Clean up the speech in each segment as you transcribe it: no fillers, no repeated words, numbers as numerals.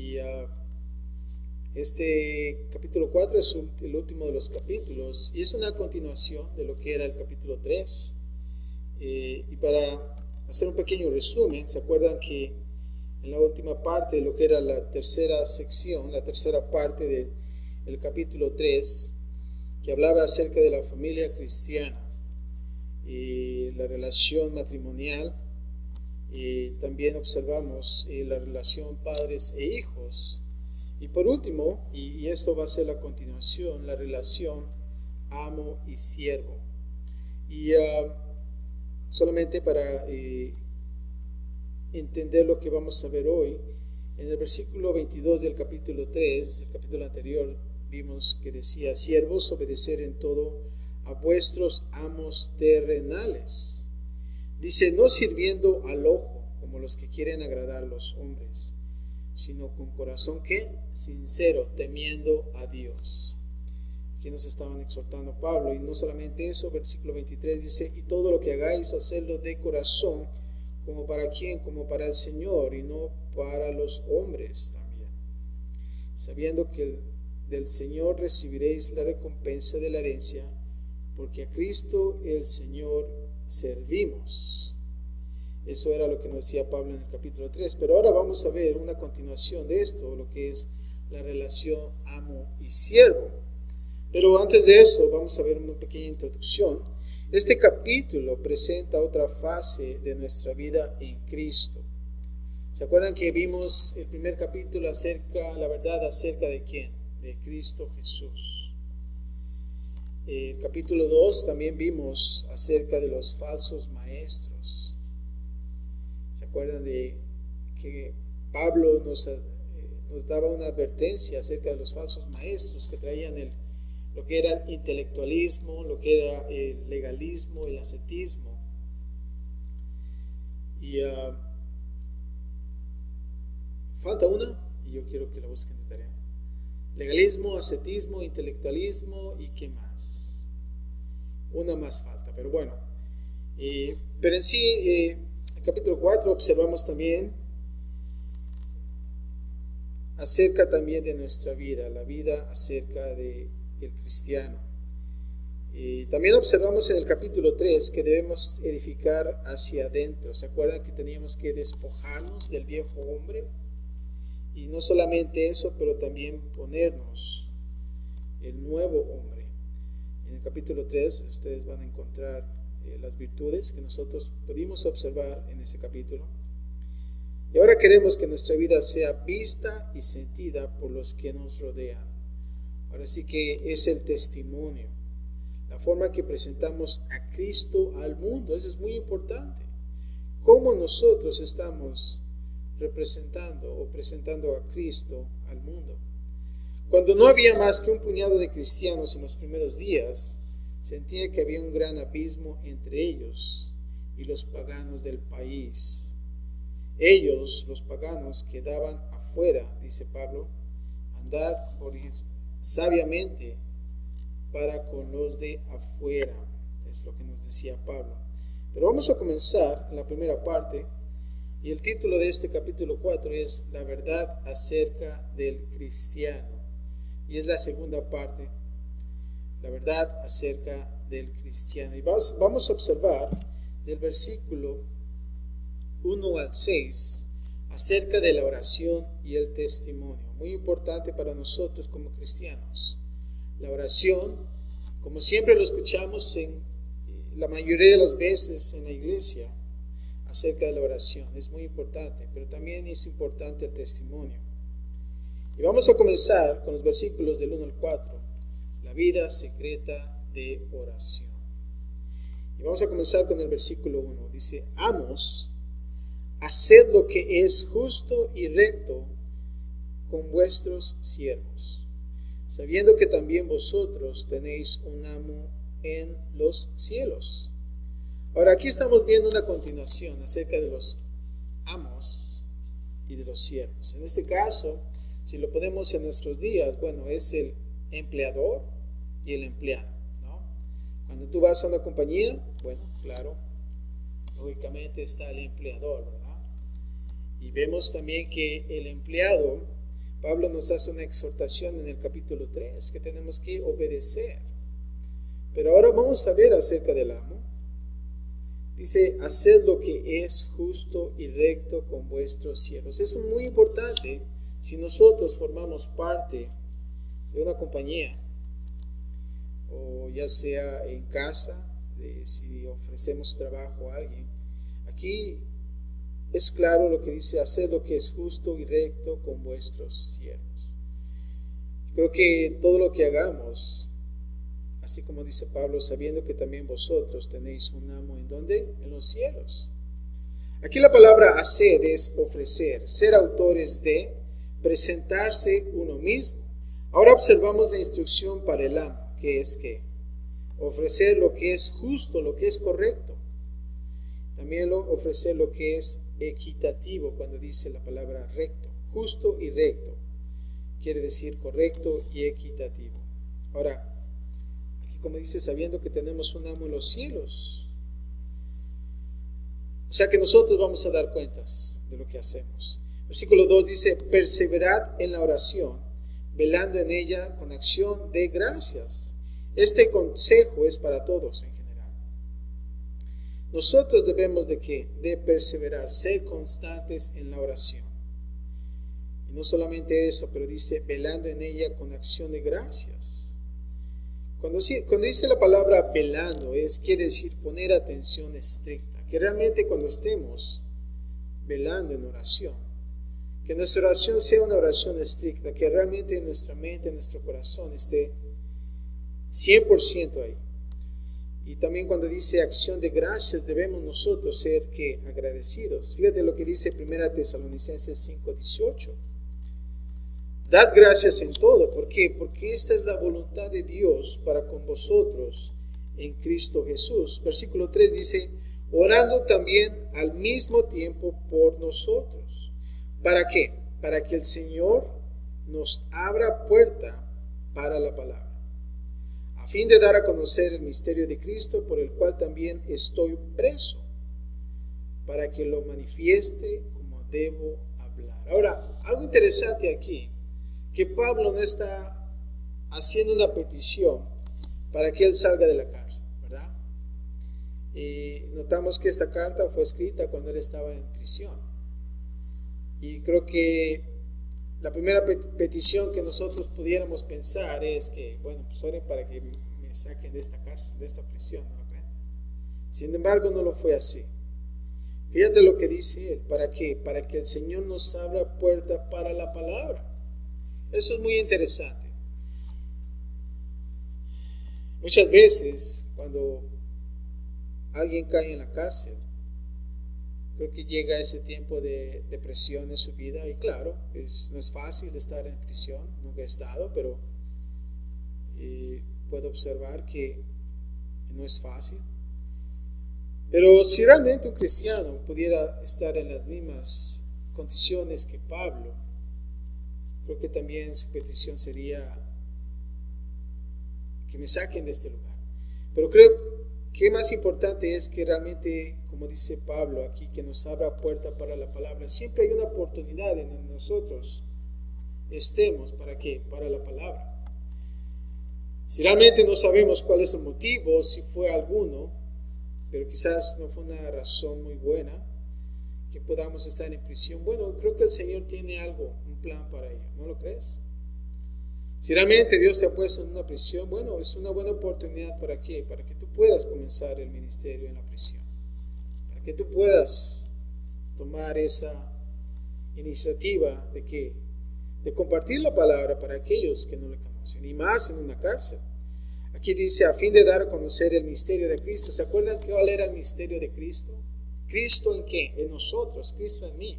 Y este capítulo 4 es el último de los capítulos y es una continuación de lo que era el capítulo 3. Y para hacer un pequeño resumen, ¿se acuerdan que en la última parte de lo que era la tercera sección, la tercera parte del capítulo 3, que hablaba acerca de la familia cristiana y la relación matrimonial, y también observamos la relación padres e hijos, y por último, y esto va a ser la continuación, la relación amo y siervo. Y solamente para entender lo que vamos a ver hoy, en el versículo 22 del capítulo 3, el capítulo anterior, vimos que decía: siervos, obedecer en todo a vuestros amos terrenales. Dice: no sirviendo al ojo, como los que quieren agradar a los hombres, sino con corazón que sincero, temiendo a Dios. Aquí nos estaban exhortando Pablo, y no solamente eso, versículo 23 dice: y todo lo que hagáis, hacedlo de corazón, como para quién, como para el Señor, y no para los hombres también, sabiendo que del Señor recibiréis la recompensa de la herencia, porque a Cristo el Señor servimos. Eso era lo que nos decía Pablo en el capítulo 3, pero ahora vamos a ver una continuación de esto, lo que es la relación amo y siervo. Pero antes de eso, vamos a ver una pequeña introducción. Este capítulo presenta otra fase de nuestra vida en Cristo. ¿Se acuerdan que vimos el primer capítulo la verdad acerca de quién? De Cristo Jesús. El capítulo 2 también vimos acerca de los falsos maestros. ¿Se acuerdan de que Pablo nos daba una advertencia acerca de los falsos maestros que traían lo que era el intelectualismo, lo que era el legalismo, el ascetismo? Y falta una, y yo quiero que la busquen de tarea. Legalismo, ascetismo, intelectualismo, y ¿qué más? Una más falta, pero bueno. Pero en sí, el capítulo 4 observamos también acerca también de nuestra vida, la vida acerca del cristiano. También observamos en el capítulo 3 que debemos edificar hacia adentro. ¿Se acuerdan que teníamos que despojarnos del viejo hombre? Y no solamente eso, pero también ponernos el nuevo hombre. En el capítulo 3 ustedes van a encontrar las virtudes que nosotros pudimos observar en ese capítulo. Y ahora queremos que nuestra vida sea vista y sentida por los que nos rodean. Ahora sí que es el testimonio, la forma que presentamos a Cristo al mundo. Eso es muy importante. ¿Cómo nosotros estamos representando o presentando a Cristo al mundo? Cuando no había más que un puñado de cristianos en los primeros días, sentía que había un gran abismo entre ellos y los paganos del país. Ellos, los paganos, quedaban afuera, dice Pablo: andad por ir sabiamente para con los de afuera. Es lo que nos decía Pablo. Pero vamos a comenzar la primera parte. Y el título de este capítulo 4 es La verdad acerca del cristiano. Y es la segunda parte, la verdad acerca del cristiano. Y vamos a observar del versículo 1 al 6 acerca de la oración y el testimonio. Muy importante para nosotros como cristianos. La oración, como siempre lo escuchamos en la mayoría de las veces en la iglesia, acerca de la oración, es muy importante, pero también es importante el testimonio. Y vamos a comenzar con los versículos del 1 al 4, la vida secreta de oración. Y vamos a comenzar con el versículo 1, dice: amos, haced lo que es justo y recto con vuestros siervos, sabiendo que también vosotros tenéis un amo en los cielos. Ahora aquí estamos viendo una continuación acerca de los amos y de los siervos. En este caso, si lo ponemos en nuestros días, bueno, es el empleador y el empleado, ¿no? Cuando tú vas a una compañía, bueno, claro, lógicamente está el empleador, ¿verdad? Y vemos también que el empleado Pablo nos hace una exhortación en el capítulo 3 que tenemos que obedecer. Pero ahora vamos a ver acerca del amo. Dice, haced lo que es justo y recto con vuestros siervos. Eso es muy importante si nosotros formamos parte de una compañía, o ya sea en casa, si ofrecemos trabajo a alguien. Aquí es claro lo que dice, haced lo que es justo y recto con vuestros siervos. Creo que todo lo que hagamos, así como dice Pablo, sabiendo que también vosotros tenéis un amo, ¿en dónde? En los cielos. Aquí la palabra hacer es ofrecer, ser autores de, presentarse uno mismo. Ahora observamos la instrucción para el amo, que es que ofrecer lo que es justo, lo que es correcto. También ofrecer lo que es equitativo, cuando dice la palabra recto, justo y recto. Quiere decir correcto y equitativo. Ahora, como dice, sabiendo que tenemos un amo en los cielos. O sea que nosotros vamos a dar cuentas de lo que hacemos. Versículo 2 dice, perseverad en la oración, velando en ella con acción de gracias. Este consejo es para todos en general. Nosotros debemos de perseverar, ser constantes en la oración. Y no solamente eso, pero dice, velando en ella con acción de gracias. Cuando dice la palabra velando, quiere decir poner atención estricta. Que realmente cuando estemos velando en oración, que nuestra oración sea una oración estricta, que realmente en nuestra mente, en nuestro corazón esté 100% ahí. Y también cuando dice acción de gracias, debemos nosotros ser agradecidos. Fíjate lo que dice 1 Tesalonicenses 5:18. Dad gracias en todo. ¿Por qué? Porque esta es la voluntad de Dios para con vosotros en Cristo Jesús. Versículo 3 dice, orando también al mismo tiempo por nosotros. ¿Para qué? Para que el Señor nos abra puerta para la palabra, a fin de dar a conocer el misterio de Cristo, por el cual también estoy preso, para que lo manifieste como debo hablar. Ahora, algo interesante aquí, que Pablo no está haciendo una petición para que él salga de la cárcel, ¿verdad? Y notamos que esta carta fue escrita cuando él estaba en prisión. Y creo que la primera petición que nosotros pudiéramos pensar es que, bueno, pues oren para que me saquen de esta cárcel, de esta prisión, ¿no lo creen? Sin embargo, no lo fue así. Fíjate lo que dice él, ¿para qué? Para que el Señor nos abra puerta para la palabra. Eso es muy interesante. Muchas veces cuando alguien cae en la cárcel, creo que llega ese tiempo de depresión en su vida, y claro, no es fácil estar en prisión, nunca he estado, pero puedo observar que no es fácil. Pero si realmente un cristiano pudiera estar en las mismas condiciones que Pablo, creo que también su petición sería que me saquen de este lugar. Pero creo que más importante es que realmente, como dice Pablo aquí, que nos abra puerta para la palabra. Siempre hay una oportunidad en donde nosotros estemos. ¿Para qué? Para la palabra. Si realmente no sabemos cuál es el motivo, si fue alguno, pero quizás no fue una razón muy buena, que podamos estar en prisión, bueno, creo que el Señor tiene algo, un plan para ello, ¿no lo crees? Si realmente Dios te ha puesto en una prisión, bueno, es una buena oportunidad. ¿Para qué? Para que tú puedas comenzar el ministerio en la prisión, para que tú puedas tomar esa iniciativa de compartir la palabra para aquellos que no le conocen, y más en una cárcel. Aquí dice, a fin de dar a conocer el misterio de Cristo. ¿Se acuerdan cuál era el misterio de Cristo? ¿Cristo en qué? En nosotros, Cristo en mí.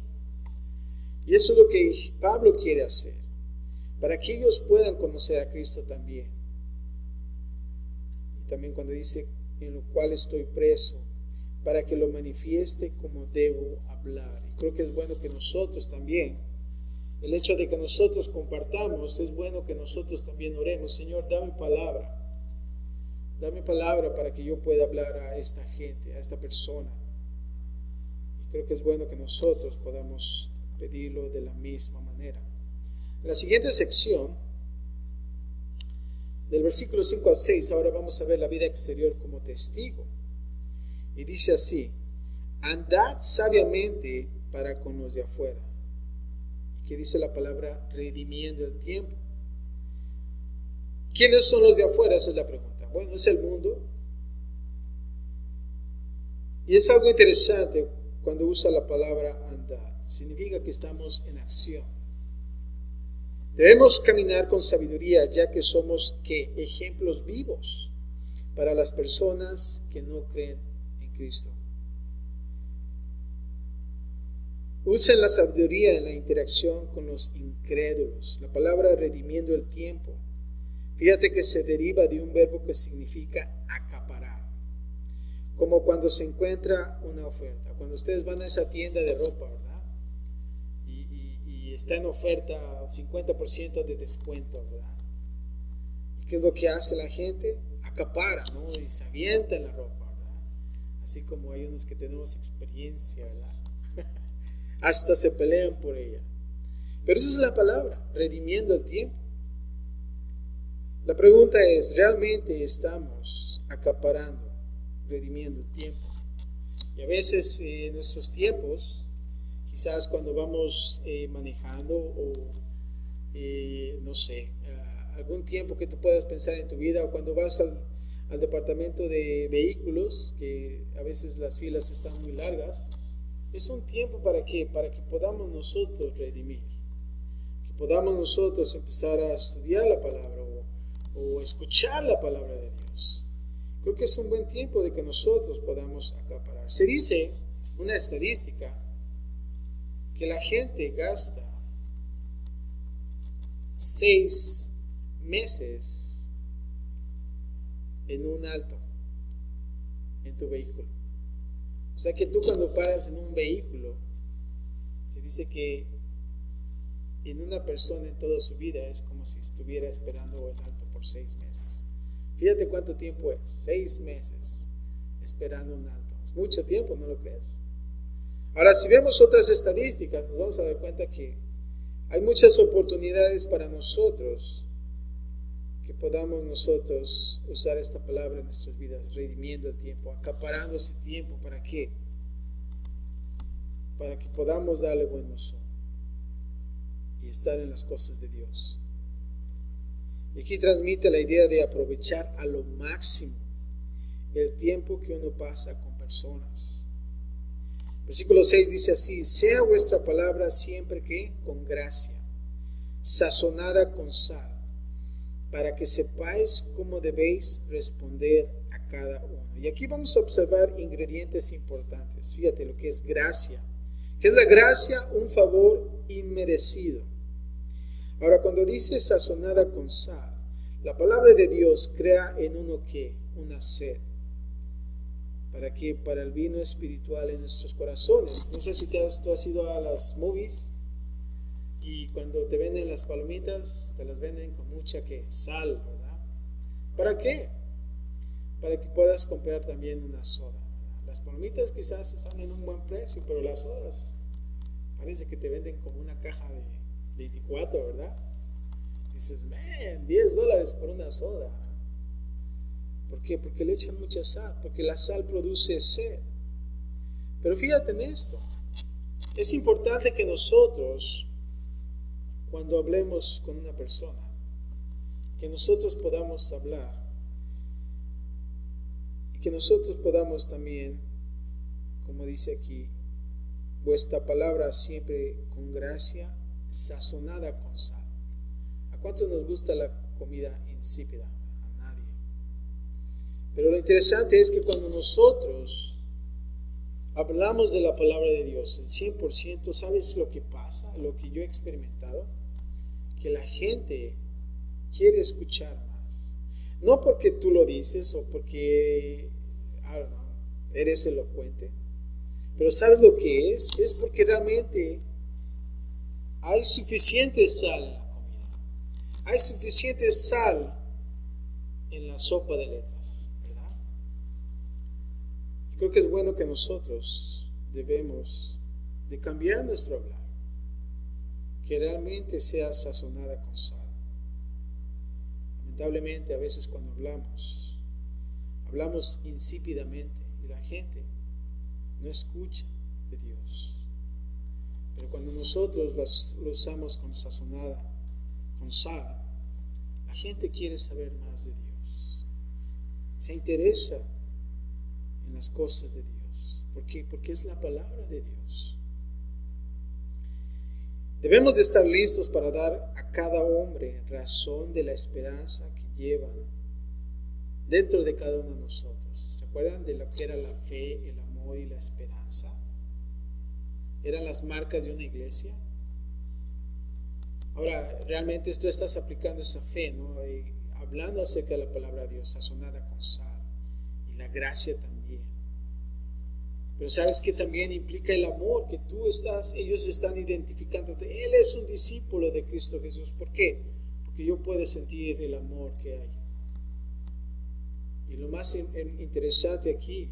Y eso es lo que Pablo quiere hacer, para que ellos puedan conocer a Cristo también. Y también cuando dice, en lo cual estoy preso, para que lo manifieste como debo hablar. Y creo que es bueno que nosotros también, el hecho de que nosotros compartamos, es bueno que nosotros también oremos. Señor, dame palabra. Dame palabra para que yo pueda hablar a esta gente, a esta persona. Y creo que es bueno que nosotros podamos pedirlo de la misma manera. En la siguiente sección, del versículo 5 al 6, ahora vamos a ver la vida exterior como testigo. Y dice así: andad sabiamente para con los de afuera. ¿Y qué dice la palabra? Redimiendo el tiempo. ¿Quiénes son los de afuera? Esa es la pregunta. Bueno, es el mundo. Y es algo interesante cuando usa la palabra andar. Significa que estamos en acción. Debemos caminar con sabiduría, ya que somos ejemplos vivos para las personas que no creen en Cristo. Usen la sabiduría en la interacción con los incrédulos. La palabra redimiendo el tiempo, fíjate que se deriva de un verbo que significa acaparar. Como cuando se encuentra una oferta. Cuando ustedes van a esa tienda de ropa, ¿verdad? Y está en oferta 50% de descuento, ¿verdad? ¿Y qué es lo que hace la gente? Acapara, ¿no? Y se avienta en la ropa, ¿verdad? Así como hay unos que tenemos experiencia, ¿verdad? Hasta se pelean por ella. Pero esa es la palabra, redimiendo el tiempo. La pregunta es, ¿realmente estamos acaparando, redimiendo el tiempo? Y a veces en nuestros tiempos, quizás cuando vamos manejando o no sé, algún tiempo que tú puedas pensar en tu vida, o cuando vas al departamento de vehículos, que a veces las filas están muy largas, es un tiempo para que podamos nosotros redimir, que podamos nosotros empezar a estudiar la palabra o escuchar la palabra de Dios. Creo que es un buen tiempo de que nosotros podamos acaparar. Se dice, una estadística, que la gente gasta 6 meses en un alto en tu vehículo. O sea que tú cuando paras en un vehículo, se dice que en una persona en toda su vida es como si estuviera esperando el alto por 6 meses. Fíjate cuánto tiempo es, 6 meses esperando un alto. Es mucho tiempo, ¿no lo crees? Ahora, si vemos otras estadísticas, nos vamos a dar cuenta que hay muchas oportunidades para nosotros, que podamos nosotros usar esta palabra en nuestras vidas, redimiendo el tiempo, acaparando ese tiempo. ¿Para qué? Para que podamos darle buen uso y estar en las cosas de Dios. Y aquí transmite la idea de aprovechar a lo máximo el tiempo que uno pasa con personas. Versículo 6 dice así: sea vuestra palabra siempre que con gracia, sazonada con sal, para que sepáis cómo debéis responder a cada uno. Y aquí vamos a observar ingredientes importantes. Fíjate lo que es gracia. ¿Qué es la gracia? Un favor inmerecido. Ahora, cuando dice sazonada con sal, la palabra de Dios crea en uno ¿qué? Una sed. ¿Para qué? Para el vino espiritual en nuestros corazones. No sé si tú has ido a las movies y cuando te venden las palomitas, te las venden con mucha sal, ¿verdad? ¿Para qué? Para que puedas comprar también una soda, ¿verdad? Las palomitas quizás están en un buen precio, pero las sodas parece que te venden como una caja de 24, ¿verdad? Dices, man, $10 por una soda. ¿Por qué? Porque le echan mucha sal, porque la sal produce sed. Pero fíjate en esto, es importante que nosotros, cuando hablemos con una persona, que nosotros podamos hablar y que nosotros podamos también, como dice aquí, vuestra palabra siempre con gracia, sazonada con sal. ¿A cuántos nos gusta la comida insípida? A nadie. Pero lo interesante es que cuando nosotros hablamos de la palabra de Dios, el 100%, ¿sabes lo que pasa? Lo que yo he experimentado, que la gente quiere escuchar más. No porque tú lo dices o porque eres elocuente, pero ¿sabes lo que es? Es porque realmente hay suficiente sal en la comida. Hay suficiente sal en la sopa de letras, ¿verdad? Yo creo que es bueno que nosotros debemos de cambiar nuestro hablar. que realmente sea sazonada con sal. Lamentablemente a veces cuando hablamos insípidamente y la gente no escucha de Dios. Pero cuando nosotros lo usamos con sazonada, con sal, la gente quiere saber más de Dios. Se interesa en las cosas de Dios. ¿Por qué? Porque es la palabra de Dios. Debemos de estar listos para dar a cada hombre razón de la esperanza que llevan dentro de cada uno de nosotros. ¿Se acuerdan de lo que era la fe, el amor y la esperanza? Eran las marcas de una iglesia. Ahora, realmente tú estás aplicando esa fe, ¿no? Y hablando acerca de la palabra de Dios, sazonada con sal, y la gracia también. Pero sabes que también implica el amor, que ellos están identificándote. Él es un discípulo de Cristo Jesús. ¿Por qué? Porque yo puedo sentir el amor que hay. Y lo más interesante aquí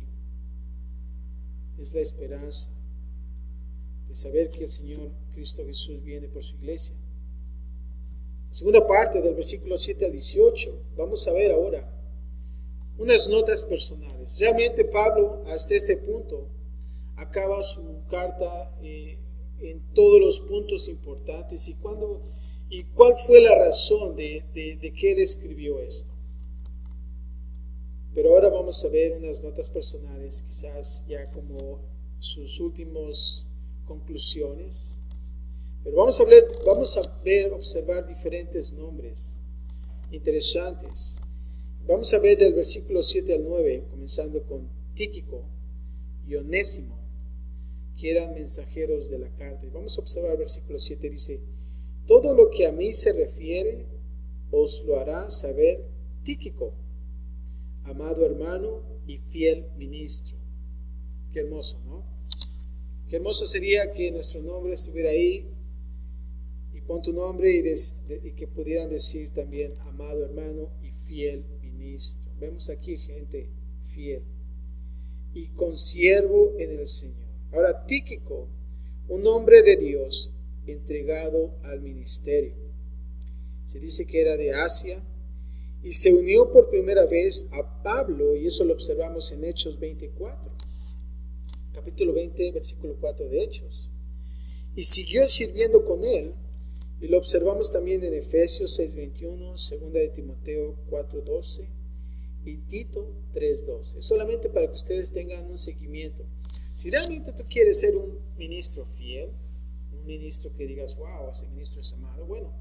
es la esperanza de saber que el Señor Cristo Jesús viene por su iglesia. La segunda parte del versículo 7 al 18, vamos a ver ahora unas notas personales. Realmente Pablo hasta este punto acaba su carta en todos los puntos importantes. ¿Y cuál fue la razón de que él escribió esto? Pero ahora vamos a ver unas notas personales, quizás ya como sus últimas conclusiones. Pero vamos a observar diferentes nombres interesantes. Vamos a ver del versículo 7 al 9, comenzando con Tíquico y Onésimo, que eran mensajeros de la carta. Vamos a observar el versículo 7, dice: todo lo que a mí se refiere os lo hará saber Tíquico, amado hermano y fiel ministro. Qué hermoso, ¿no? Qué hermoso sería que nuestro nombre estuviera ahí, y pon tu nombre y que pudieran decir también amado hermano y fiel ministro. Vemos aquí gente fiel y consiervo en el Señor. Ahora, Tíquico, un hombre de Dios entregado al ministerio. Se dice que era de Asia y se unió por primera vez a Pablo, y eso lo observamos en Hechos 24, capítulo 20, versículo 4 de Hechos. Y siguió sirviendo con él, y lo observamos también en Efesios 6:21, 2 de Timoteo 4:12 y Tito 3:12. Solamente para que ustedes tengan un seguimiento. Si realmente tú quieres ser un ministro fiel, un ministro que digas, wow, ese ministro es amado, bueno,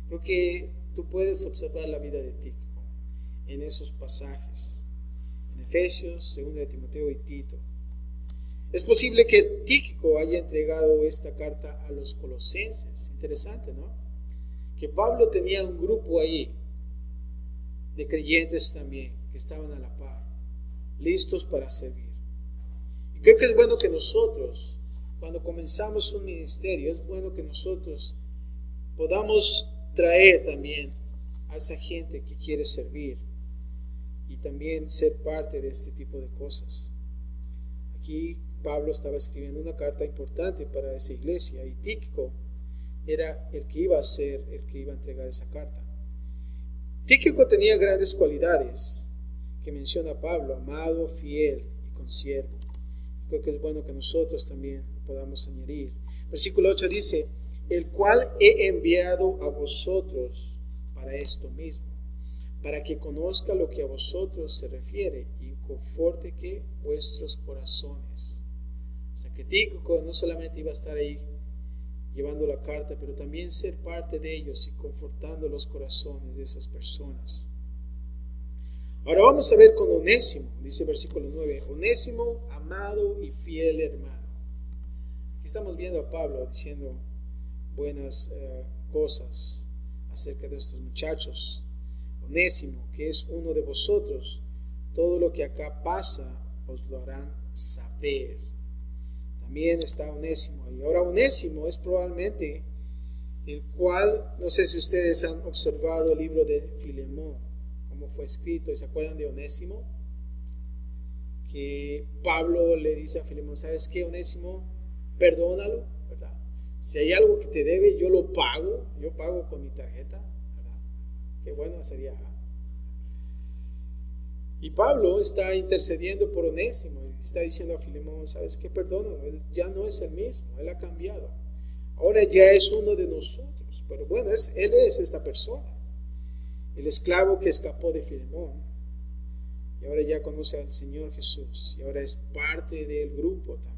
creo que tú puedes observar la vida de Tíquico en esos pasajes, en Efesios, 2 de Timoteo y Tito. Es posible que Tíquico haya entregado esta carta a los colosenses. Interesante, ¿no? Que Pablo tenía un grupo ahí de creyentes también que estaban a la par, listos para servir. Y creo que es bueno que nosotros, cuando comenzamos un ministerio, es bueno que nosotros podamos traer también a esa gente que quiere servir y también ser parte de este tipo de cosas. Aquí Pablo estaba escribiendo una carta importante para esa iglesia, y Tíquico era el que iba a entregar esa carta. Tíquico tenía grandes cualidades que menciona Pablo: amado, fiel y consiervo. Creo que es bueno que nosotros también podamos añadir. Versículo 8 dice: el cual he enviado a vosotros para esto mismo, para que conozca lo que a vosotros se refiere y conforte que vuestros corazones. O sea que Tíquico no solamente iba a estar ahí llevando la carta, pero también ser parte de ellos y confortando los corazones de esas personas. Ahora vamos a ver con Onésimo, dice versículo 9, Onésimo, amado y fiel hermano. Aquí estamos viendo a Pablo diciendo buenas cosas acerca de estos muchachos. Onésimo, que es uno de vosotros, todo lo que acá pasa os lo harán saber. También está Onésimo. Y ahora Onésimo es probablemente el cual, no sé si ustedes han observado el libro de Filemón, cómo fue escrito, y se acuerdan de Onésimo, que Pablo le dice a Filemón: ¿sabes qué, Onésimo? Perdónalo, ¿verdad? Si hay algo que te debe, yo lo pago, yo pago con mi tarjeta, ¿verdad? Qué bueno sería. Y Pablo está intercediendo por Onésimo y está diciendo a Filemón, ¿sabes qué? Perdónalo, él ya no es el mismo, él ha cambiado. Ahora ya es uno de nosotros, pero bueno, él es esta persona, el esclavo que escapó de Filemón y ahora ya conoce al Señor Jesús y ahora es parte del grupo también.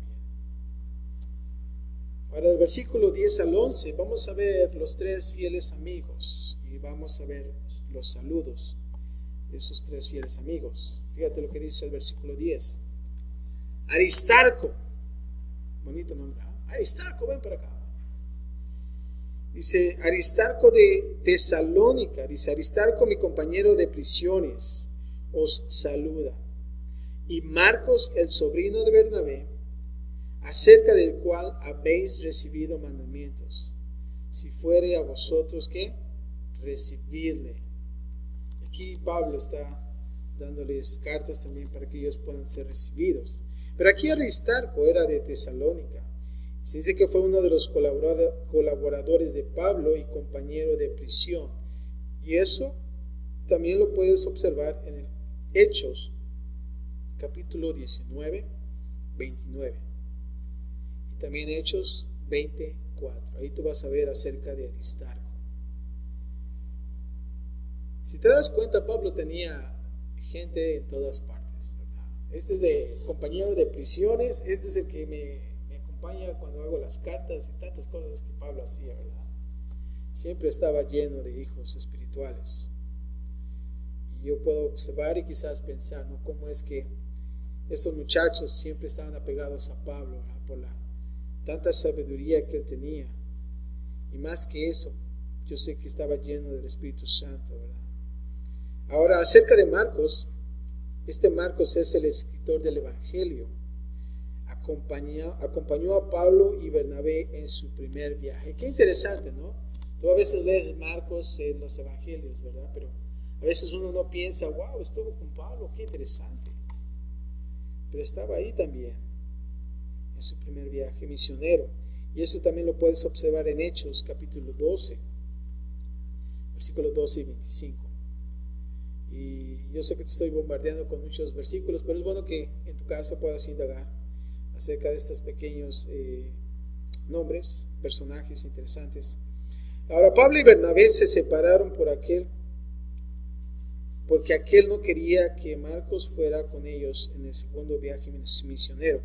Ahora del versículo 10 al 11 vamos a ver los tres fieles amigos y vamos a ver los saludos de esos tres fieles amigos. Fíjate lo que dice el versículo 10. Aristarco, bonito nombre, ¿eh? Aristarco, ven para acá. Dice Aristarco de Tesalónica, dice Aristarco, mi compañero de prisiones, os saluda. Y Marcos, el sobrino de Bernabé, acerca del cual habéis recibido mandamientos. Si fuere a vosotros, ¿qué? Recibidle. Aquí Pablo está dándoles cartas también para que ellos puedan ser recibidos. Pero aquí Aristarco era de Tesalónica. Se dice que fue uno de los colaboradores de Pablo y compañero de prisión. Y eso también lo puedes observar en el Hechos, capítulo 19, 29. Y también Hechos 24. Ahí tú vas a ver acerca de Aristarco. Si te das cuenta, Pablo tenía gente en todas partes, ¿verdad? Este es de compañero de prisiones, este es el que me acompaña cuando hago las cartas y tantas cosas que Pablo hacía, ¿verdad? Siempre estaba lleno de hijos espirituales. Y yo puedo observar y quizás pensar, ¿no? Cómo es que estos muchachos siempre estaban apegados a Pablo, ¿verdad? Por la tanta sabiduría que él tenía. Y más que eso, yo sé que estaba lleno del Espíritu Santo, ¿verdad? Ahora, acerca de Marcos, este Marcos es el escritor del Evangelio. Acompañó a Pablo y Bernabé en su primer viaje. Qué interesante, ¿no? Tú a veces lees Marcos en los Evangelios, ¿verdad? Pero a veces uno no piensa, wow, estuvo con Pablo, qué interesante. Pero estaba ahí también, en su primer viaje misionero. Y eso también lo puedes observar en Hechos, capítulo 12, versículos 12 y 25. Y yo sé que te estoy bombardeando con muchos versículos, pero es bueno que en tu casa puedas indagar acerca de estos pequeños nombres, personajes interesantes. Ahora, Pablo y Bernabé se separaron porque aquel no quería que Marcos fuera con ellos en el segundo viaje misionero.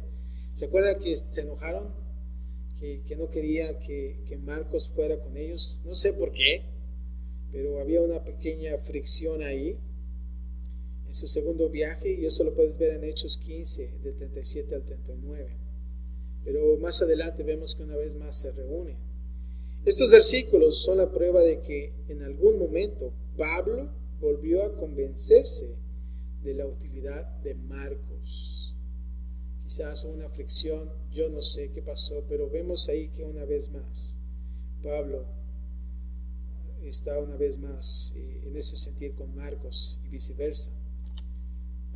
¿Se acuerdan que se enojaron? Que no quería que Marcos fuera con ellos. No sé por qué, pero había una pequeña fricción ahí en su segundo viaje, y eso lo puedes ver en Hechos 15, del 37 al 39. Pero más adelante vemos que una vez más se reúnen. Estos versículos son la prueba de que en algún momento Pablo volvió a convencerse de la utilidad de Marcos. Quizás una fricción, yo no sé qué pasó, pero vemos ahí que una vez más Pablo está una vez más en ese sentir con Marcos y viceversa.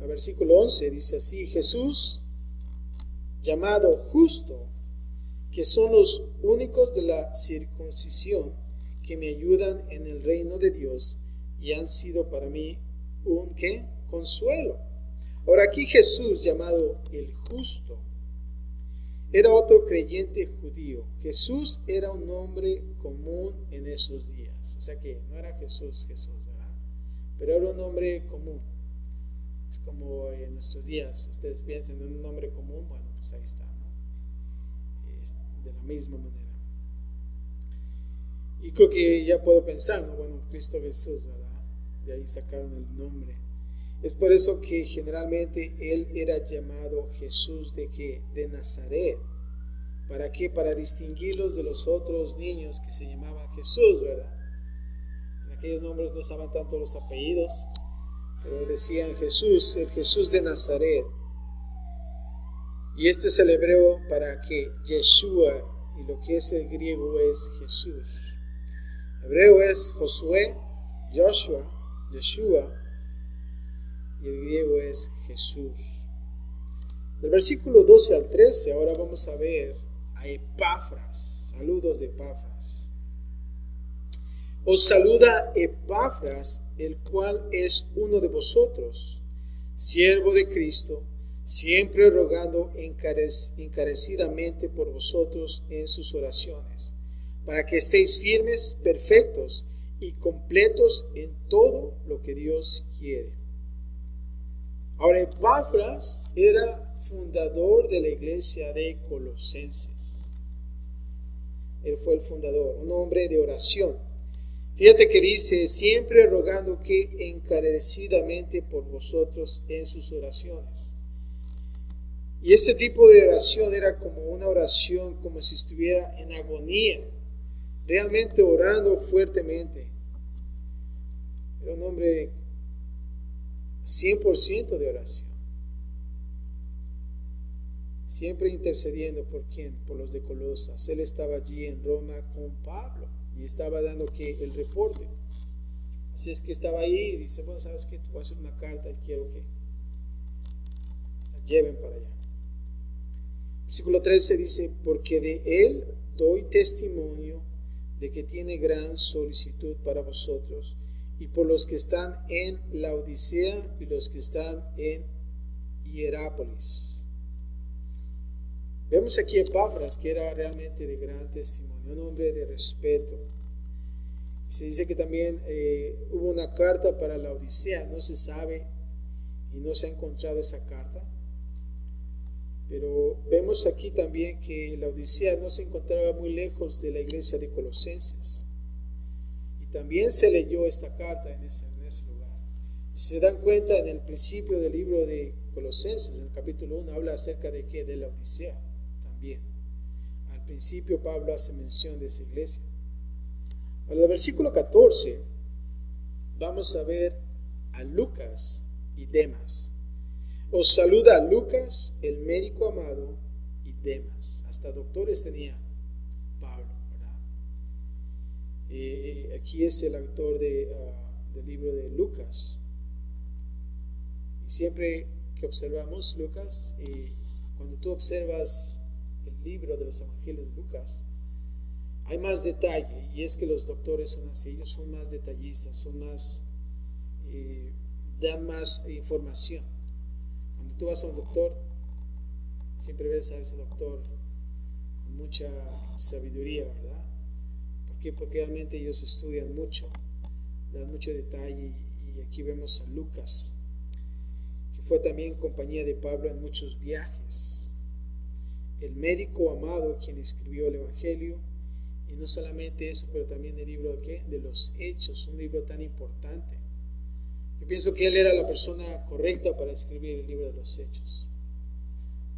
El versículo 11 dice así: Jesús, llamado justo, que son los únicos de la circuncisión que me ayudan en el reino de Dios y han sido para mí un ¿qué? Consuelo. Ahora aquí Jesús, llamado el justo, era otro creyente judío. Jesús era un nombre común en esos días. O sea que no era Jesús, ¿verdad? Pero era un nombre común. Es como en nuestros días, ustedes piensan en un nombre común, bueno, pues ahí está, ¿no? De la misma manera. Y creo que ya puedo pensar, ¿no? Bueno, Cristo Jesús, ¿verdad? De ahí sacaron el nombre. Es por eso que generalmente él era llamado Jesús de Nazaret. ¿Para qué? Para distinguirlos de los otros niños que se llamaban Jesús, ¿verdad? En aquellos nombres no usaban tanto los apellidos, pero decían Jesús, el Jesús de Nazaret. Y este es el hebreo para que Yeshua, y lo que es el griego es Jesús. El hebreo es Josué, Joshua, Yeshua, y el griego es Jesús. Del versículo 12 al 13 ahora vamos a ver a Epafras. Saludos de Epafras. Os saluda Epafras, el cual es uno de vosotros, siervo de Cristo, siempre rogando encarecidamente por vosotros en sus oraciones, para que estéis firmes, perfectos y completos en todo lo que Dios quiere. Ahora, Epafras era fundador de la iglesia de Colosenses. Él fue el fundador, un hombre de oración. Fíjate que dice, siempre rogando que encarecidamente por vosotros en sus oraciones. Y este tipo de oración era como una oración como si estuviera en agonía, realmente orando fuertemente. Era un hombre 100% de oración. Siempre intercediendo por quién, por los de Colosas. Él estaba allí en Roma con Pablo y estaba dando el reporte. Así es que estaba ahí y dice, bueno, ¿sabes qué? Te voy a hacer una carta y quiero que la lleven para allá. Versículo 13 dice, porque de él doy testimonio de que tiene gran solicitud para vosotros y por los que están en Laodicea y los que están en Hierápolis. Vemos aquí a Epafras, que era realmente de gran testimonio, un hombre de respeto. Se dice que también hubo una carta para Laodicea, no se sabe y no se ha encontrado esa carta. Pero vemos aquí también que Laodicea no se encontraba muy lejos de la iglesia de Colosenses. Y también se leyó esta carta en ese lugar. Si se dan cuenta, en el principio del libro de Colosenses, en el capítulo 1, habla acerca de qué, de Laodicea también. Al principio Pablo hace mención de esa iglesia. En el versículo 14 vamos a ver a Lucas y Demas. Os saluda Lucas, el médico amado, y Demas. Hasta doctores tenía Pablo, ¿verdad? Aquí es el autor del libro de Lucas. Y siempre que observamos Lucas, cuando tú observas el libro de los evangelios de Lucas, hay más detalle, y es que los doctores son así, ellos son más detallistas, son más, dan más información. Cuando tú vas a un doctor, siempre ves a ese doctor con mucha sabiduría, ¿verdad? ¿Por qué? Porque realmente ellos estudian mucho, dan mucho detalle, y aquí vemos a Lucas, que fue también compañía de Pablo en muchos viajes. El médico amado, quien escribió el Evangelio, y no solamente eso, pero también el libro ¿de qué? De los Hechos, un libro tan importante. Yo pienso que él era la persona correcta para escribir el libro de los Hechos,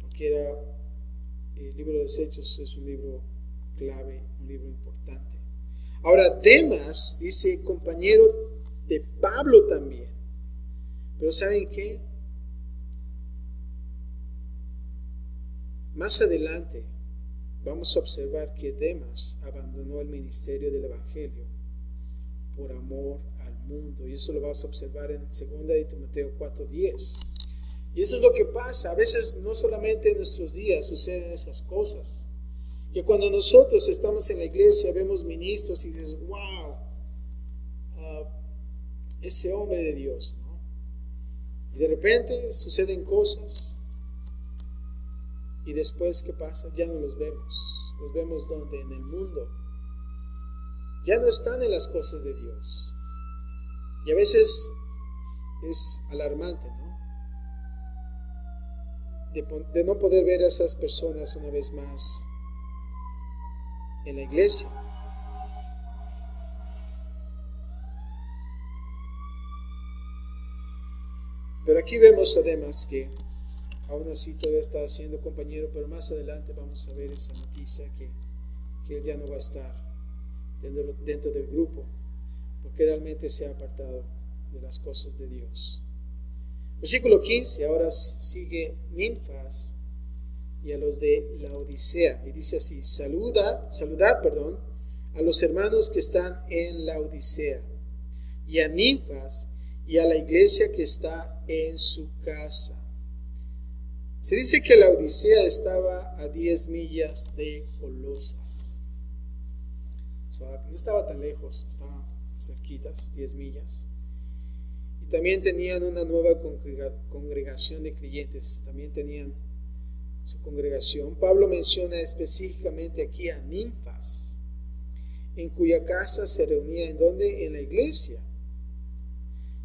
porque el libro de los Hechos es un libro clave, un libro importante. Ahora, Demas dice compañero de Pablo también, pero ¿saben qué? Más adelante vamos a observar que Demas abandonó el ministerio del Evangelio por amor al mundo, y eso lo vas a observar en 2 de Timoteo 4:10. Y eso es lo que pasa. A veces no solamente en nuestros días suceden esas cosas, que cuando nosotros estamos en la iglesia vemos ministros y dices, wow, ese hombre de Dios, ¿no? Y de repente suceden cosas y después, ¿qué pasa? Ya no los vemos. Los vemos ¿dónde? En el mundo. Ya no están en las cosas de Dios. Y a veces es alarmante, ¿no? De no poder ver a esas personas una vez más en la iglesia. Pero aquí vemos además que aún así todavía está siendo compañero, pero más adelante vamos a ver esa noticia que él ya no va a estar dentro del grupo, porque realmente se ha apartado de las cosas de Dios. Versículo 15, ahora sigue Ninfas y a los de Laodicea, y dice así, saludad, a los hermanos que están en Laodicea, y a Ninfas y a la iglesia que está en su casa. Se dice que Laodicea estaba a 10 millas de Colosas. no estaba tan lejos, estaba cerquitas, 10 millas. Y también tenían una nueva congregación de creyentes, también tenían su congregación. Pablo menciona específicamente aquí a Ninfas, en cuya casa se reunía, ¿en dónde? En la iglesia.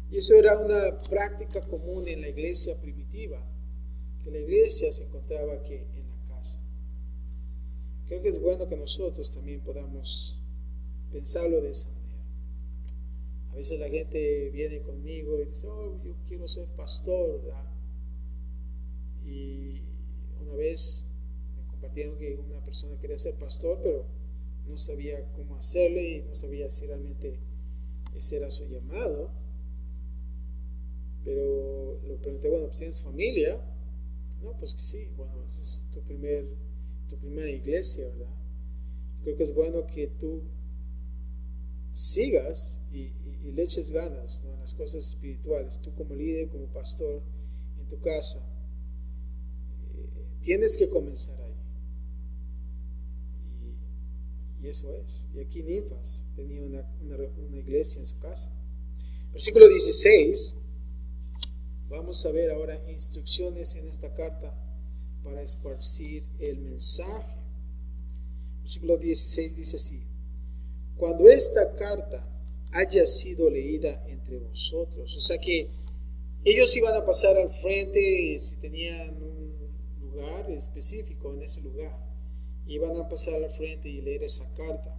Y eso era una práctica común en la iglesia primitiva, que la iglesia se encontraba aquí en la casa. Creo que es bueno que nosotros también podamos pensarlo de esa manera. A veces la gente viene conmigo y dice, oh, yo quiero ser pastor, ¿verdad? Y una vez me compartieron que una persona quería ser pastor, pero no sabía cómo hacerlo y no sabía si realmente ese era su llamado. Pero le pregunté, bueno, pues ¿tienes familia? No, pues que sí, bueno, esa es tu primera iglesia, ¿verdad? Creo que es bueno que tú sigas y le eches ganas, ¿no?, en las cosas espirituales. Tú como líder, como pastor en tu casa, tienes que comenzar ahí. Y eso es. Y aquí Ninfas tenía una iglesia en su casa. Versículo 16. Vamos a ver ahora instrucciones en esta carta para esparcir el mensaje. Versículo 16 dice así: cuando esta carta haya sido leída entre vosotros, o sea que ellos iban a pasar al frente, si tenían un lugar específico en ese lugar, iban a pasar al frente y leer esa carta.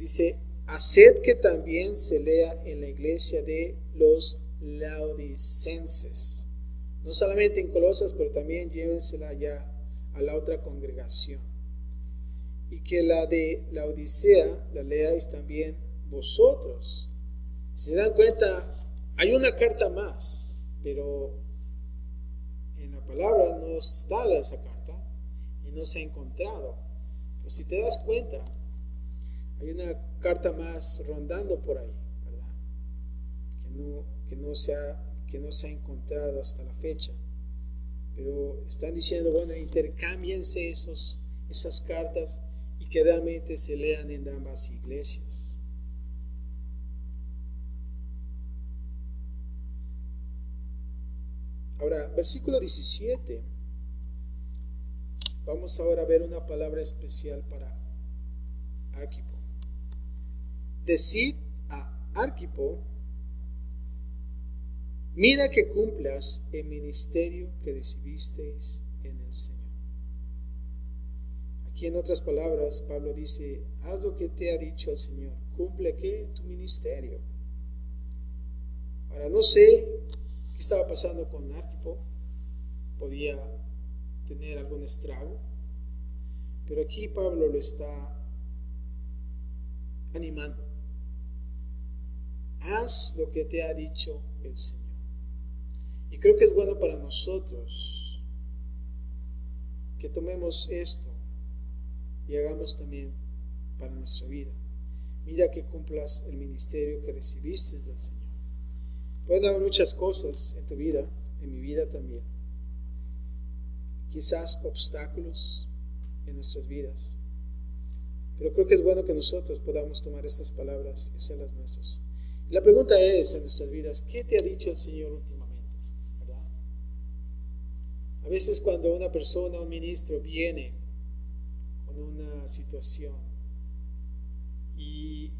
Dice: haced que también se lea en la iglesia de los laodicenses. No solamente en Colosas, pero también llévensela ya a la otra congregación. Y que la de Laodicea la leáis también vosotros. Si se dan cuenta, hay una carta más, pero en la palabra no está esa carta y no se ha encontrado. Pero si te das cuenta, hay una carta más rondando por ahí, ¿verdad? Que no se ha encontrado hasta la fecha. Pero están diciendo, bueno, intercámbiense esas cartas y que realmente se lean en ambas iglesias. Ahora, versículo 17. Vamos ahora a ver una palabra especial para Arquipo. Decid a Arquipo: mira que cumplas el ministerio que recibisteis en el Señor. Aquí, en otras palabras, Pablo dice: haz lo que te ha dicho el Señor. Cumple ¿qué? Tu ministerio. Ahora, no sé qué estaba pasando con Arquipo. Podía tener algún estrago, pero aquí Pablo lo está animando. Haz lo que te ha dicho el Señor. Y creo que es bueno para nosotros que tomemos esto y hagamos también para nuestra vida. Mira que cumplas el ministerio que recibiste del Señor. Pueden haber muchas cosas en tu vida, en mi vida también. Quizás obstáculos en nuestras vidas. Pero creo que es bueno que nosotros podamos tomar estas palabras y hacerlas nuestras. La pregunta es en nuestras vidas: ¿qué te ha dicho el Señor últimamente? ¿Verdad? A veces cuando una persona, un ministro viene con una situación y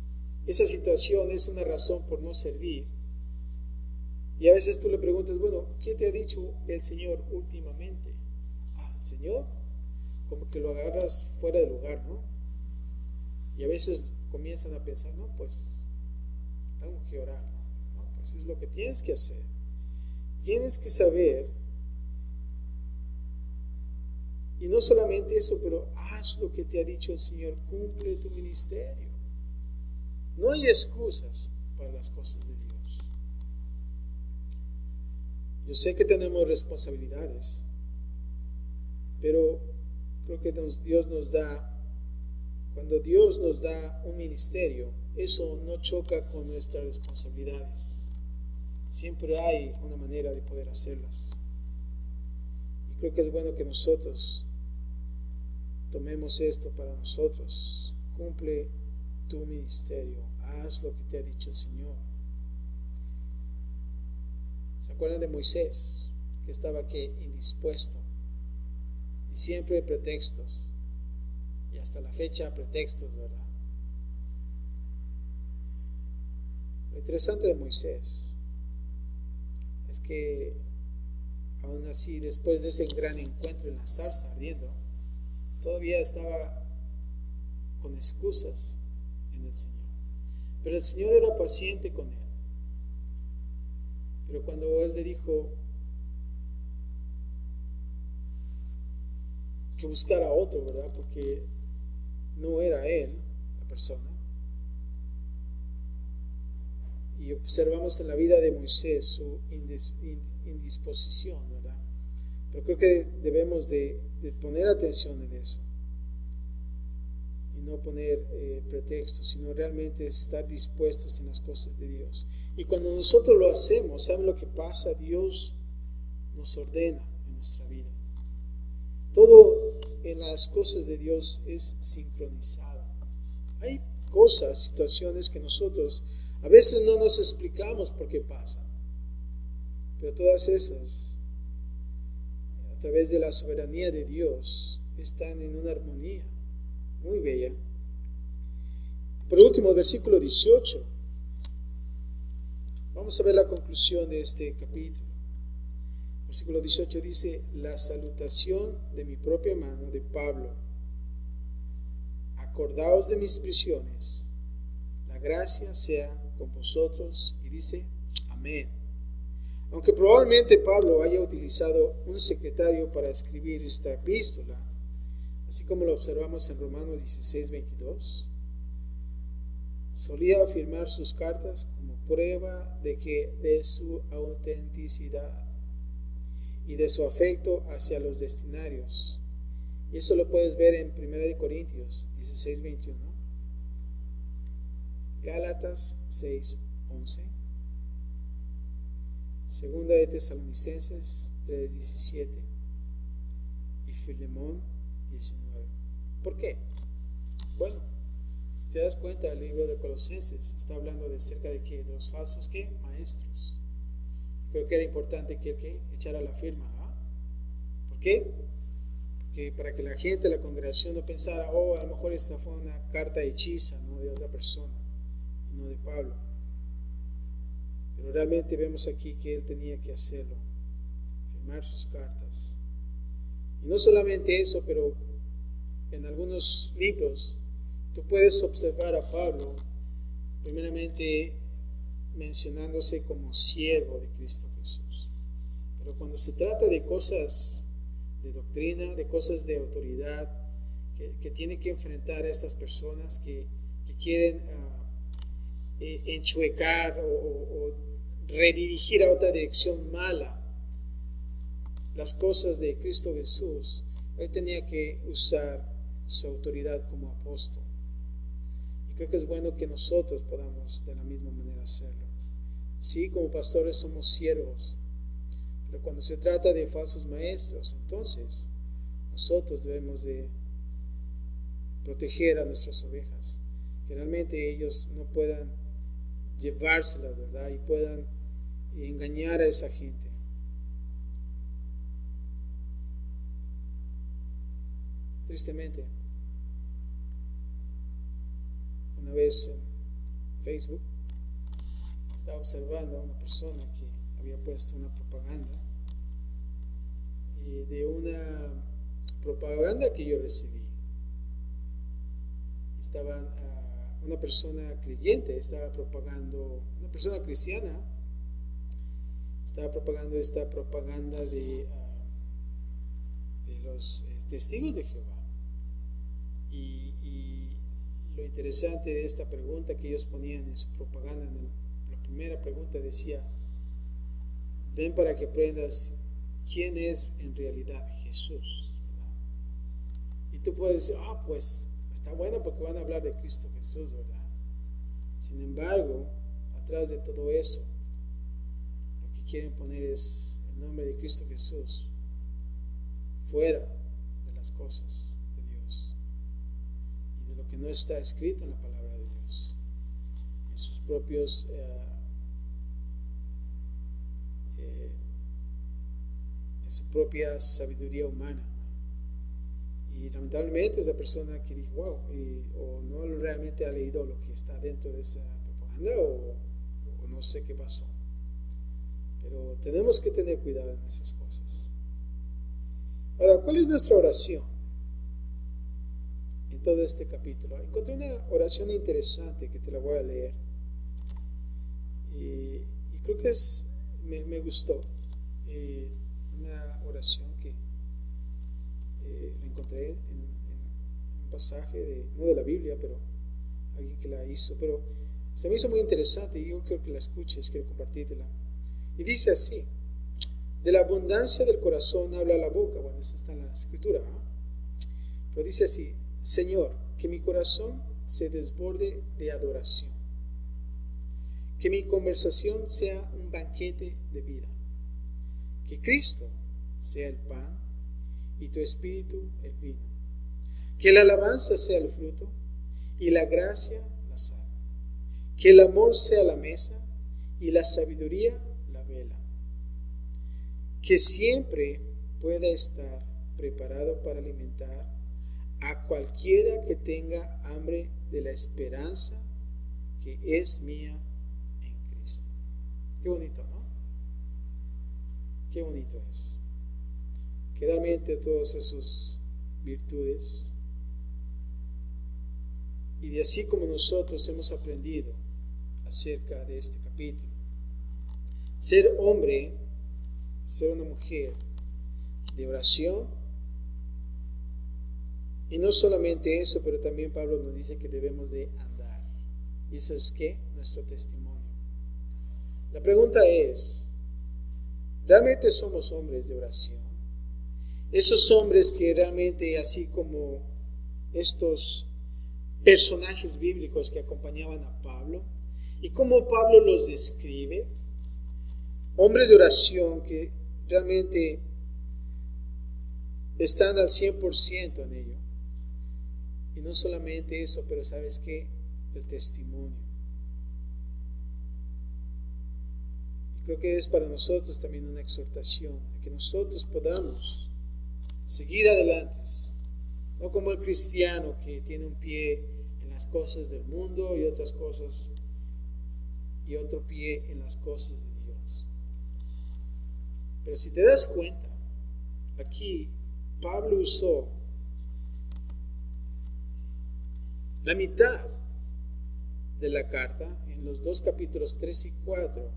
esa situación es una razón por no servir, y a veces tú le preguntas, bueno, ¿qué te ha dicho el Señor últimamente? El Señor, como que lo agarras fuera de lugar, ¿no? Y a veces comienzan a pensar, no, pues tengo que orar, ¿no? Pues es lo que tienes que hacer. Tienes que saber, y no solamente eso, pero haz lo que te ha dicho el Señor, cumple tu ministerio. No hay excusas para las cosas de Dios. Yo sé que tenemos responsabilidades, pero creo que Dios nos da, cuando Dios nos da un ministerio, eso no choca con nuestras responsabilidades. Siempre hay una manera de poder hacerlas. Creo que es bueno que nosotros tomemos esto para nosotros cumple tu ministerio, haz lo que te ha dicho el Señor. ¿Se acuerdan de Moisés, que estaba aquí indispuesto? Y siempre pretextos, y hasta la fecha pretextos, ¿verdad? Lo interesante de Moisés es que aún así, después de ese gran encuentro en la zarza ardiendo, todavía estaba con excusas en el Señor. Pero el Señor era paciente con él. Pero cuando él le dijo que buscara a otro, ¿verdad? Porque no era él la persona. Y observamos en la vida de Moisés su indisposición, ¿verdad? Pero creo que debemos de poner atención en eso. Y no poner pretextos, sino realmente estar dispuestos en las cosas de Dios. Y cuando nosotros lo hacemos, ¿saben lo que pasa? Dios nos ordena en nuestra vida. Todo en las cosas de Dios es sincronizado. Hay cosas, situaciones que nosotros a veces no nos explicamos por qué pasan. Pero todas esas, a través de la soberanía de Dios, están en una armonía muy bella. Por último, el versículo 18. Vamos a ver la conclusión de este capítulo. Versículo 18 dice: la salutación de mi propia mano, de Pablo. Acordaos de mis prisiones. La gracia sea con vosotros. Y dice: amén. Aunque probablemente Pablo haya utilizado un secretario para escribir esta epístola, así como lo observamos en Romanos 16:22, solía afirmar sus cartas como prueba de su autenticidad y de su afecto hacia los destinarios. Y eso lo puedes ver en 1 Corintios 16:21, Gálatas 6:11, Segunda de Tesalonicenses 3:17 y Filemón 19. ¿Por qué? Bueno, si te das cuenta, el libro de Colosenses está hablando de cerca de que de los falsos maestros. Creo que era importante que el echara la firma, ¿verdad? ¿Por qué? Porque para que la gente, la congregación no pensara, oh, a lo mejor esta fue una carta hechiza, ¿no?, de otra persona, y no de Pablo. Pero realmente vemos aquí que él tenía que hacerlo, firmar sus cartas. Y no solamente eso, pero en algunos libros tú puedes observar a Pablo primeramente mencionándose como siervo de Cristo Jesús. Pero cuando se trata de cosas de doctrina, de cosas de autoridad, que tiene que enfrentar a estas personas que quieren enchuecar o redirigir a otra dirección mala las cosas de Cristo Jesús, él tenía que usar su autoridad como apóstol. Y creo que es bueno que nosotros podamos de la misma manera hacerlo. Sí, como pastores somos siervos, pero cuando se trata de falsos maestros, entonces nosotros debemos de proteger a nuestras ovejas, que realmente ellos no puedan llevarse la verdad y puedan engañar a esa gente. Tristemente, una vez en Facebook estaba observando a una persona que había puesto una propaganda de una propaganda que yo recibí. Estaba una persona creyente, estaba propagando, una persona cristiana, estaba propagando esta propaganda de los testigos de Jehová. Y lo interesante de esta pregunta que ellos ponían en su propaganda, la primera pregunta decía: ven para que aprendas quién es en realidad Jesús, ¿verdad? Y tú puedes decir, pues está bueno porque van a hablar de Cristo Jesús, ¿verdad? Sin embargo, atrás de todo eso, lo que quieren poner es el nombre de Cristo Jesús fuera de las cosas de Dios y de lo que no está escrito en la palabra de Dios, en sus propios en su propia sabiduría humana. Y lamentablemente esa persona que dijo, wow, o no realmente ha leído lo que está dentro de esa propaganda, o no sé qué pasó. Pero tenemos que tener cuidado en esas cosas. Ahora, ¿cuál es nuestra oración en todo este capítulo? Encontré una oración interesante que te la voy a leer. Y creo que me gustó. Una oración que la encontré en un pasaje, no de la Biblia, pero alguien que la hizo. Pero se me hizo muy interesante y yo quiero que la escuches, quiero compartírtela. Y dice así: de la abundancia del corazón habla la boca. Bueno, eso está en la escritura, ¿eh? Pero dice así: Señor, que mi corazón se desborde de adoración, que mi conversación sea un banquete de vida, que Cristo sea el pan y tu espíritu el vino, que la alabanza sea el fruto y la gracia la sal, que el amor sea la mesa y la sabiduría la vela, que siempre pueda estar preparado para alimentar a cualquiera que tenga hambre de la esperanza que es mía en Cristo. Qué bonito, ¿no? Qué bonito es. Que realmente todas esas virtudes, y de así como nosotros hemos aprendido acerca de este capítulo, ser hombre, ser una mujer de oración, y no solamente eso, pero también Pablo nos dice que debemos de andar. ¿Y eso es qué? Nuestro testimonio. La pregunta es, ¿realmente somos hombres de oración? Esos hombres que realmente, así como estos personajes bíblicos que acompañaban a Pablo, y cómo Pablo los describe, hombres de oración que realmente están al 100% en ello. Y no solamente eso, pero ¿sabes qué? El testimonio. Y creo que es para nosotros también una exhortación a que nosotros podamos seguir adelante, no como el cristiano que tiene un pie en las cosas del mundo y otras cosas, y otro pie en las cosas de Dios. Pero si te das cuenta, aquí Pablo usó la mitad de la carta, en los 2 capítulos 3 y 4,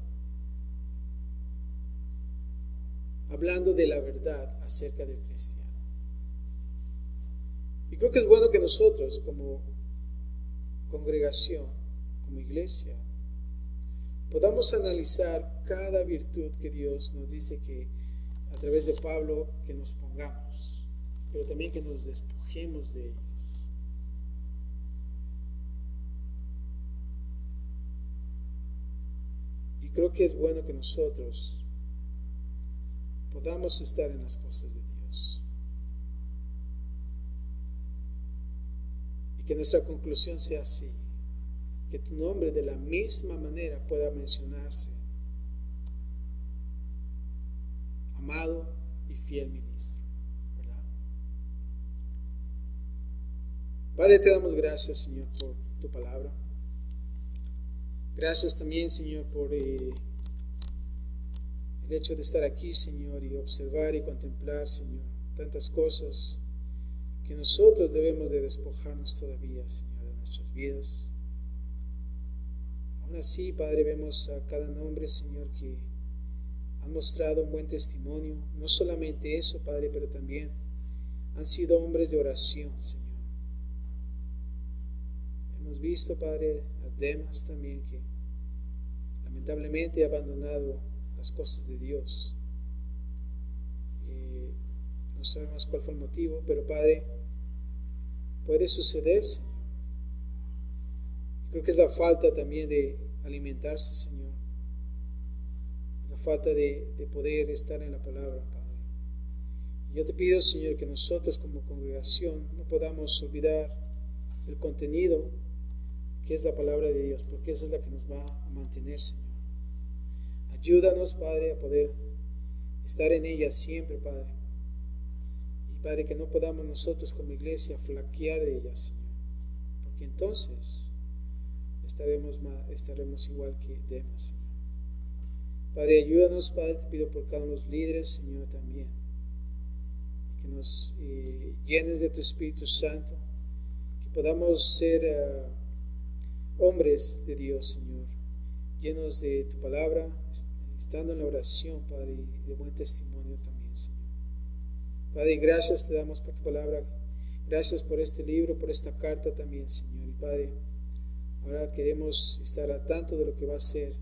hablando de la verdad acerca del cristiano. Y creo que es bueno que nosotros, como congregación, como iglesia, podamos analizar cada virtud que Dios nos dice que a través de Pablo que nos pongamos, pero también que nos despojemos de ellas. Y creo que es bueno que nosotros podamos estar en las cosas de Dios. Y que nuestra conclusión sea así, que tu nombre de la misma manera pueda mencionarse: amado y fiel ministro, ¿verdad? Padre, te damos gracias, Señor, por tu palabra. Gracias también, Señor, por el hecho de estar aquí, Señor, y observar y contemplar, Señor, tantas cosas que nosotros debemos de despojarnos todavía, Señor, de nuestras vidas. Aún así, Padre, vemos a cada nombre, Señor, que han mostrado un buen testimonio. No solamente eso, Padre, pero también han sido hombres de oración, Señor. Hemos visto, Padre, a Demas también, que lamentablemente ha abandonado las cosas de Dios. No sabemos cuál fue el motivo, pero Padre, puede suceder, Señor. Creo que es la falta también de alimentarse, Señor. La falta de poder estar en la palabra, Padre. Yo te pido, Señor, que nosotros como congregación no podamos olvidar el contenido que es la palabra de Dios, porque esa es la que nos va a mantener, Señor. Ayúdanos, Padre, a poder estar en ella siempre, Padre. Y Padre, que no podamos nosotros como iglesia flaquear de ella, Señor, porque entonces estaremos igual que Demas, Señor. Padre, ayúdanos, Padre, te pido por cada uno de los líderes, Señor, también. Que nos llenes de tu Espíritu Santo, que podamos ser hombres de Dios, Señor, llenos de tu palabra, estando en la oración, Padre, y de buen testimonio también, Señor. Padre, gracias te damos por tu palabra, gracias por este libro, por esta carta también, Señor. Y Padre, ahora queremos estar al tanto de lo que va a ser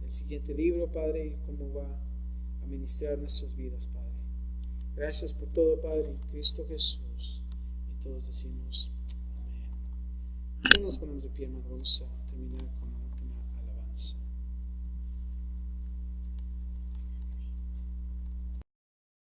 el siguiente libro, Padre, y cómo va a ministrar nuestras vidas, Padre. Gracias por todo, Padre, en Cristo Jesús. Y todos decimos amén. Nos ponemos de pie, hermano. Vamos a terminar con